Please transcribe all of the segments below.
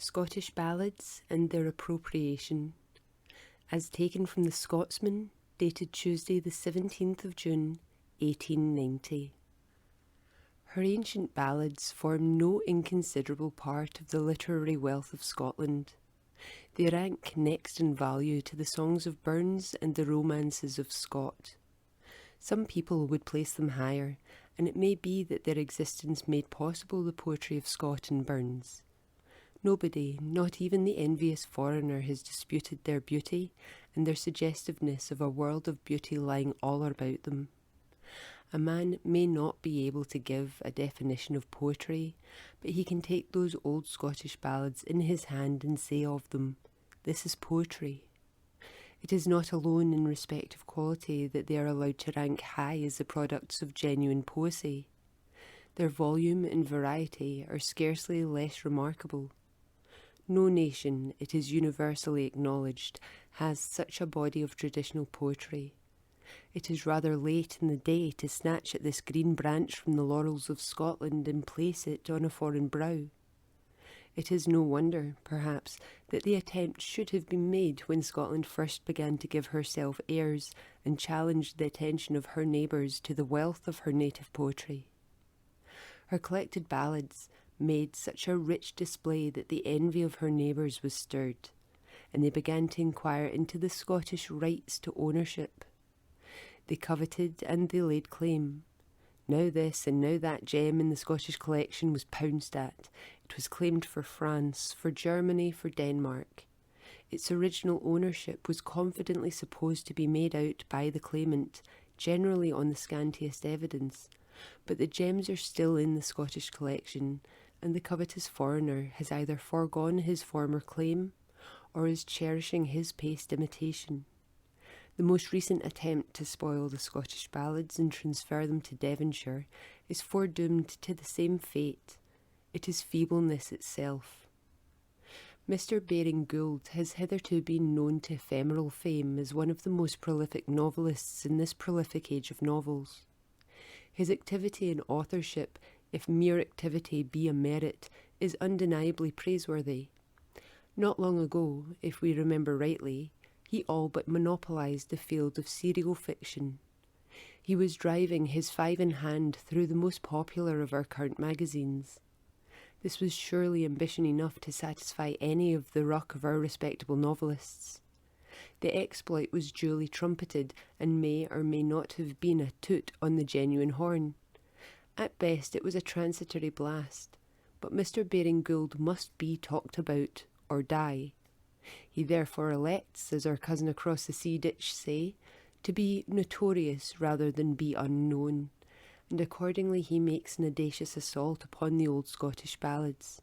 Scottish Ballads and their Appropriation, as taken from the Scotsman, dated Tuesday the 17th of June, 1890. Her ancient ballads form no inconsiderable part of the literary wealth of Scotland. They rank next in value to the songs of Burns and the romances of Scott. Some people would place them higher, and it may be that their existence made possible the poetry of Scott and Burns. Nobody, not even the envious foreigner, has disputed their beauty and their suggestiveness of a world of beauty lying all about them. A man may not be able to give a definition of poetry, but he can take those old Scottish ballads in his hand and say of them, "This is poetry." It is not alone in respect of quality that they are allowed to rank high as the products of genuine poesy. Their volume and variety are scarcely less remarkable. No nation, it is universally acknowledged, has such a body of traditional poetry. It is rather late in the day to snatch at this green branch from the laurels of Scotland and place it on a foreign brow. It is no wonder, perhaps, that the attempt should have been made when Scotland first began to give herself airs and challenged the attention of her neighbours to the wealth of her native poetry. Her collected ballads made such a rich display that the envy of her neighbours was stirred, and they began to inquire into the Scottish rights to ownership. They coveted and they laid claim. Now this and now that gem in the Scottish collection was pounced at. It was claimed for France, for Germany, for Denmark. Its original ownership was confidently supposed to be made out by the claimant, generally on the scantiest evidence, but the gems are still in the Scottish collection, and the covetous foreigner has either foregone his former claim or is cherishing his paste imitation. The most recent attempt to spoil the Scottish ballads and transfer them to Devonshire is foredoomed to the same fate. It is feebleness itself. Mr. Baring Gould has hitherto been known to ephemeral fame as one of the most prolific novelists in this prolific age of novels. His activity in authorship, if mere activity be a merit, is undeniably praiseworthy. Not long ago, if we remember rightly, he all but monopolised the field of serial fiction. He was driving his five in hand through the most popular of our current magazines. This was surely ambition enough to satisfy any of the ruck of our respectable novelists. The exploit was duly trumpeted and may or may not have been a toot on the genuine horn. At best it was a transitory blast, but Mr. Baring Gould must be talked about or die. He therefore elects, as our cousin across the sea ditch say, to be notorious rather than be unknown, and accordingly he makes an audacious assault upon the old Scottish ballads.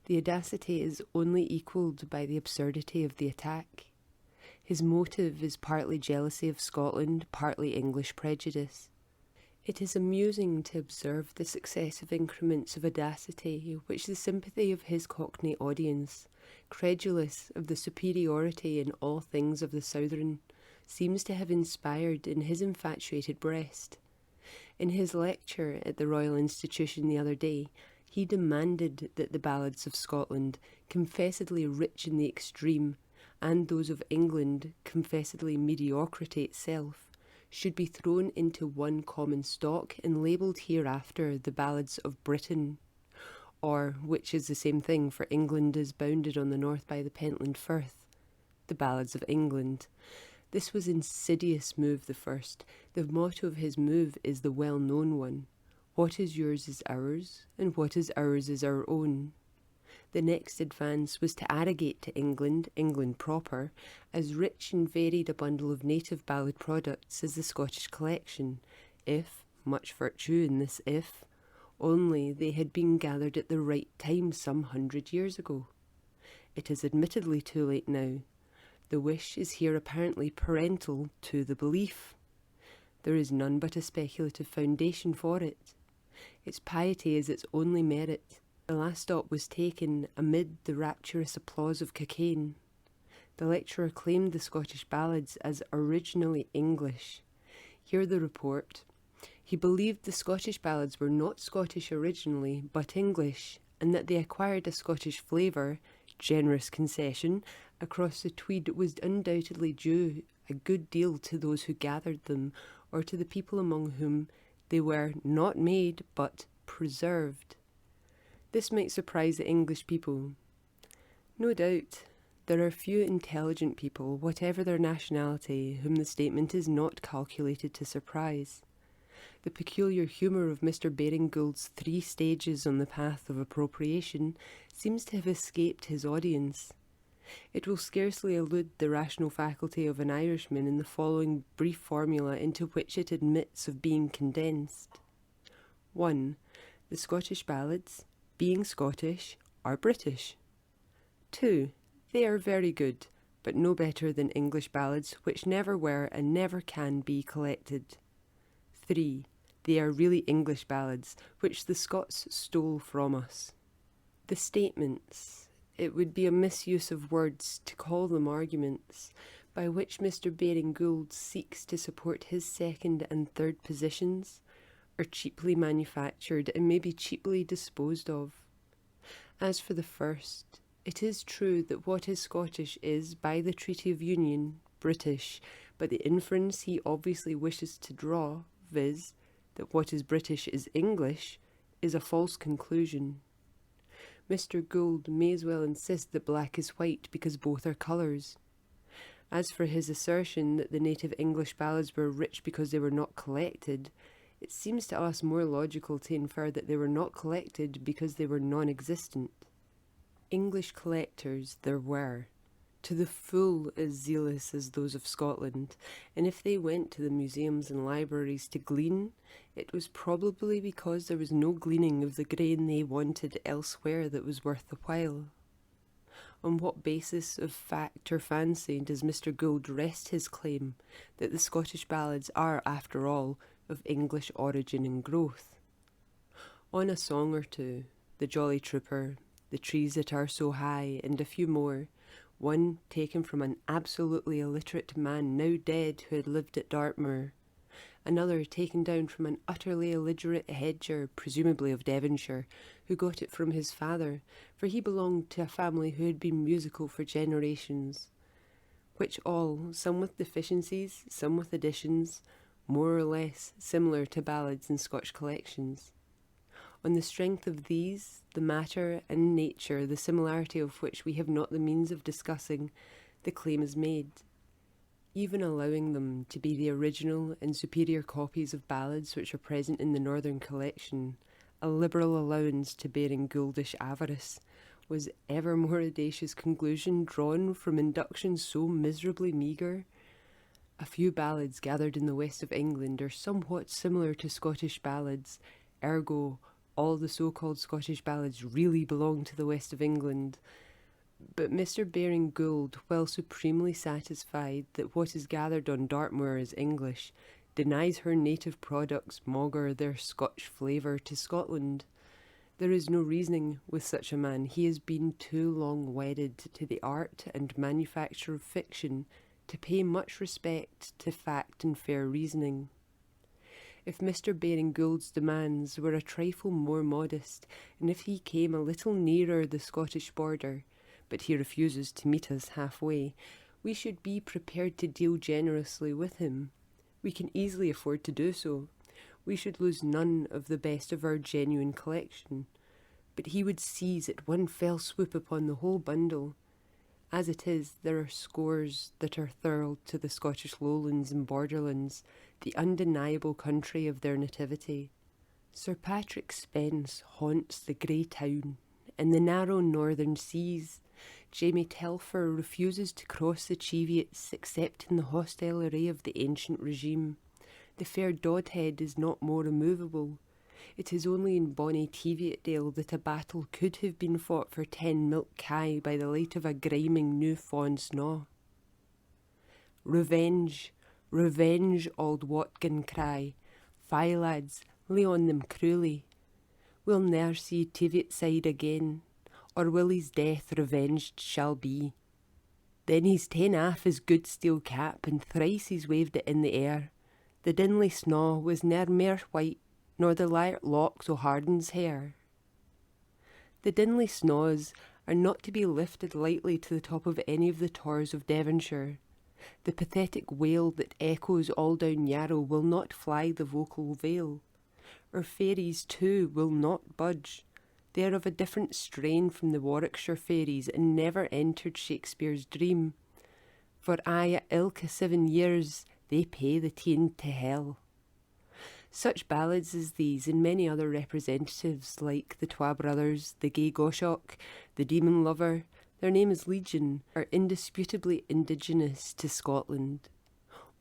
The audacity is only equalled by the absurdity of the attack. His motive is partly jealousy of Scotland, partly English prejudice. It is amusing to observe the successive increments of audacity which the sympathy of his Cockney audience, credulous of the superiority in all things of the Southern, seems to have inspired in his infatuated breast. In his lecture at the Royal Institution the other day, he demanded that the ballads of Scotland, confessedly rich in the extreme, and those of England, confessedly mediocrity itself, should be thrown into one common stock and labelled hereafter the Ballads of Britain, or, which is the same thing, for England is bounded on the north by the Pentland Firth, the Ballads of England. This was insidious move the first. The motto of his move is the well-known one: what is yours is ours, and what is ours is our own. The next advance was to arrogate to England, England proper, as rich and varied a bundle of native ballad products as the Scottish collection, if, much virtue in this if, only they had been gathered at the right time some 100 years ago. It is admittedly too late now. The wish is here apparently parental to the belief. There is none but a speculative foundation for it. Its piety is its only merit. The last stop was taken amid the rapturous applause of Cockaigne. The lecturer claimed the Scottish ballads as originally English. Hear the report. He believed the Scottish ballads were not Scottish originally, but English, and that they acquired a Scottish flavour, generous concession across the Tweed was undoubtedly due a good deal to those who gathered them, or to the people among whom they were not made but preserved. This might surprise the English people. No doubt, there are few intelligent people, whatever their nationality, whom the statement is not calculated to surprise. The peculiar humour of Mr. Baring-Gould's 3 stages on the path of appropriation seems to have escaped his audience. It will scarcely elude the rational faculty of an Irishman in the following brief formula into which it admits of being condensed. 1. The Scottish ballads, being Scottish, are British. 2. They are very good, but no better than English ballads, which never were and never can be collected. 3. They are really English ballads, which the Scots stole from us. The statements, it would be a misuse of words to call them arguments, by which Mr. Baring-Gould seeks to support his second and third positions, are cheaply manufactured and may be cheaply disposed of. As for the first, it is true that what is Scottish is, by the Treaty of Union, British, but the inference he obviously wishes to draw, viz., that what is British is English, is a false conclusion. Mr. Gould may as well insist that black is white because both are colours. As for his assertion that the native English ballads were rich because they were not collected, it seems to us more logical to infer that they were not collected because they were non-existent. English collectors there were, to the full as zealous as those of Scotland, and if they went to the museums and libraries to glean, it was probably because there was no gleaning of the grain they wanted elsewhere that was worth the while. On what basis of fact or fancy does Mr. Gould rest his claim that the Scottish ballads are, after all, of English origin and growth? On a song or two, The Jolly Trooper, The Trees That Are So High, and a few more, one taken from an absolutely illiterate man now dead who had lived at Dartmoor, another taken down from an utterly illiterate hedger, presumably of Devonshire, who got it from his father, for he belonged to a family who had been musical for generations, which all, some with deficiencies, some with additions, more or less similar to ballads in Scotch collections. On the strength of these, the matter and nature, the similarity of which we have not the means of discussing, the claim is made. Even allowing them to be the original and superior copies of ballads which are present in the Northern collection, a liberal allowance to Baring-Gouldish avarice, was ever more audacious conclusion drawn from inductions so miserably meagre? A few ballads gathered in the west of England are somewhat similar to Scottish ballads, ergo all the so-called Scottish ballads really belong to the west of England. But Mr. Baring-Gould, while supremely satisfied that what is gathered on Dartmoor is English, denies her native products maugre their Scotch flavour to Scotland. There is no reasoning with such a man. He has been too long wedded to the art and manufacture of fiction to pay much respect to fact and fair reasoning. If Mr. Baring-Gould's demands were a trifle more modest, and if he came a little nearer the Scottish border, but he refuses to meet us halfway, we should be prepared to deal generously with him. We can easily afford to do so. We should lose none of the best of our genuine collection, but he would seize at one fell swoop upon the whole bundle. As it is, there are scores that are thurled to the Scottish lowlands and borderlands, the undeniable country of their nativity. Sir Patrick Spence haunts the grey town in the narrow northern seas. Jamie Telfer refuses to cross the Cheviots except in the hostile array of the ancient regime. The fair Dodhead is not more immovable. It is only in bonny Teviotdale that a battle could have been fought for 10 milk kye by the light of a griming new fawn snaw. Revenge, revenge, auld Watkin cry. Fie, lads, lay on them cruelly. We'll ne'er see Teviotside again, or Willie's death revenged shall be. Then he's ta'en aff his good steel cap, and thrice he's waved it in the air. The dinley snaw was ne'er mair white, nor the liart locks o' Harden's hair. The dinley snaws, are not to be lifted lightly to the top of any of the tors of Devonshire. The pathetic wail that echoes all down Yarrow will not fly the vocal veil. Our fairies, too, will not budge. They are of a different strain from the Warwickshire fairies and never entered Shakespeare's dream. For aye at ilka 7 years they pay the tune to hell. Such ballads as these and many other representatives like the Twa Brothers, the Gay Goshawk, the Demon Lover, their name is Legion, are indisputably indigenous to Scotland.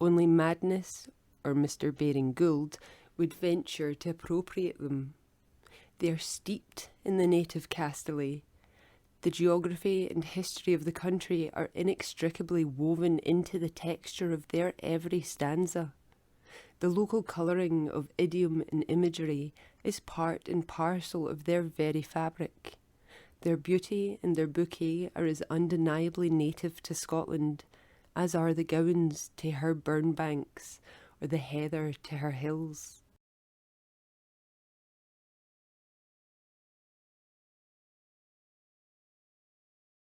Only madness, or Mr. Baring Gould, would venture to appropriate them. They are steeped in the native Castaly. The geography and history of the country are inextricably woven into the texture of their every stanza. The local colouring of idiom and imagery is part and parcel of their very fabric. Their beauty and their bouquet are as undeniably native to Scotland as are the gowans to her burn banks or the heather to her hills.